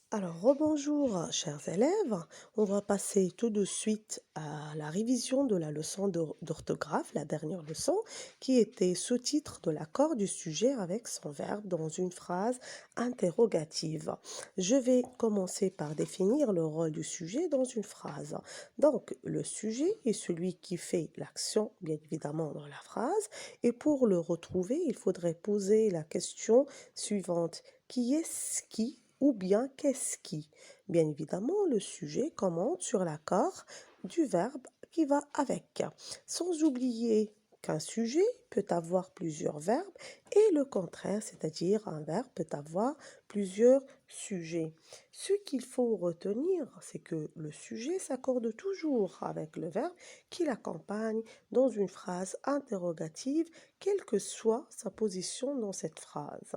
Alors, rebonjour, chers élèves. On va passer tout de suite à la révision de la leçon d'orthographe, la dernière leçon, qui était sous-titre de l'accord du sujet avec son verbe dans une phrase interrogative. Je vais commencer par définir le rôle du sujet dans une phrase. Donc, le sujet est celui qui fait l'action, bien évidemment, dans la phrase. Et pour le retrouver, il faudrait poser la question suivante. Qui est-ce qui ou bien qu'est-ce qui? Bien évidemment, le sujet commente sur l'accord du verbe qui va avec, sans oublier qu'un sujet peut avoir plusieurs verbes et le contraire, c'est-à-dire un verbe peut avoir plusieurs sujets. Ce qu'il faut retenir, c'est que le sujet s'accorde toujours avec le verbe qui l'accompagne dans une phrase interrogative, quelle que soit sa position dans cette phrase.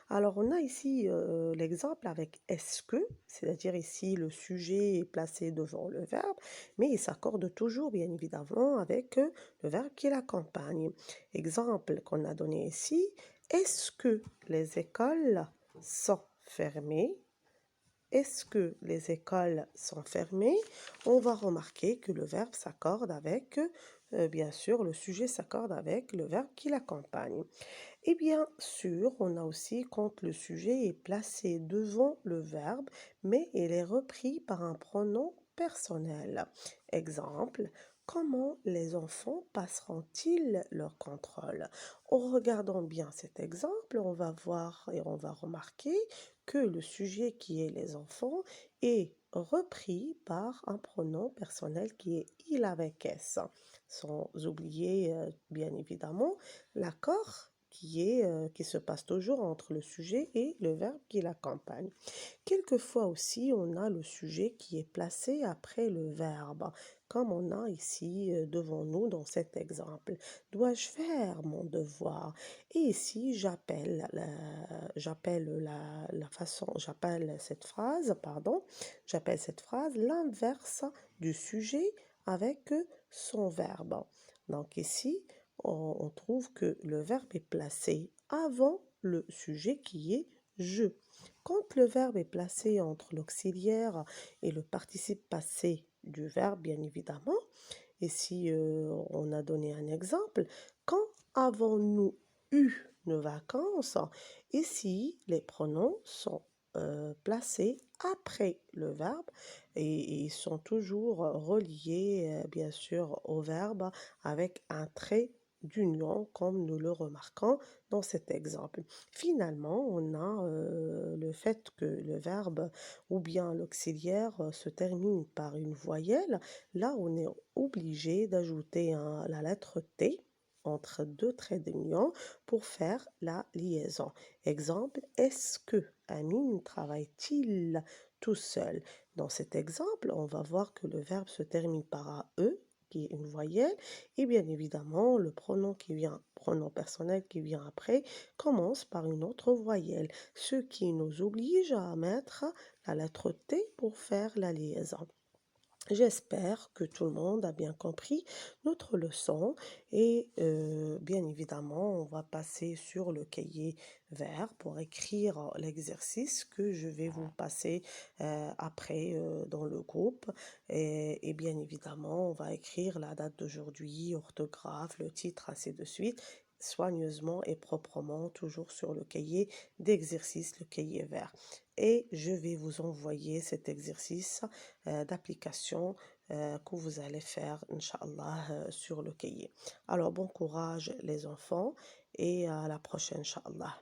Alors, on a ici l'exemple avec est-ce que, c'est-à-dire ici le sujet est placé devant le verbe, mais il s'accorde toujours bien évidemment avec le verbe qui l'accompagne. Exemple qu'on a donné ici, est-ce que les écoles sont fermées? Est-ce que les écoles sont fermées? On va remarquer que le verbe s'accorde avec, bien sûr, le sujet s'accorde avec le verbe qui l'accompagne. Et bien sûr, on a aussi quand le sujet est placé devant le verbe, mais il est repris par un pronom personnel. Exemple, comment les enfants passeront-ils leur contrôle? En regardant bien cet exemple, on va voir et on va remarquer que le sujet qui est les enfants est repris par un pronom personnel qui est il avec S, sans oublier bien évidemment l'accord qui se passe toujours entre le sujet et le verbe qui l'accompagne. Quelquefois aussi, on a le sujet qui est placé après le verbe, comme on a ici devant nous dans cet exemple. Dois-je faire mon devoir? Et ici, j'appelle cette phrase l'inverse du sujet avec son verbe. Donc ici, on trouve que le verbe est placé avant le sujet qui est je. Quand le verbe est placé entre l'auxiliaire et le participe passé du verbe, bien évidemment, et si on a donné un exemple, quand avons-nous eu nos vacances? Ici, les pronoms sont placés après le verbe et ils sont toujours reliés, bien sûr, au verbe avec un trait d'union, comme nous le remarquons dans cet exemple. Finalement, on a le fait que le verbe ou bien l'auxiliaire se termine par une voyelle. Là, on est obligé d'ajouter la lettre T entre deux traits d'union pour faire la liaison. Exemple, est-ce que Amine travaille-t-il tout seul? Dans cet exemple, on va voir que le verbe se termine par un E, qui est une voyelle, et bien évidemment, le pronom personnel qui vient après, commence par une autre voyelle, ce qui nous oblige à mettre la lettre T pour faire la liaison. J'espère que tout le monde a bien compris notre leçon et bien évidemment, on va passer sur le cahier vert pour écrire l'exercice que je vais vous passer après dans le groupe. Et bien évidemment, on va écrire la date d'aujourd'hui, orthographe, le titre, ainsi de suite, soigneusement et proprement, toujours sur le cahier d'exercice, le cahier vert. Et je vais vous envoyer cet exercice d'application que vous allez faire, Inch'Allah, sur le cahier. Alors, bon courage les enfants et à la prochaine, Inch'Allah.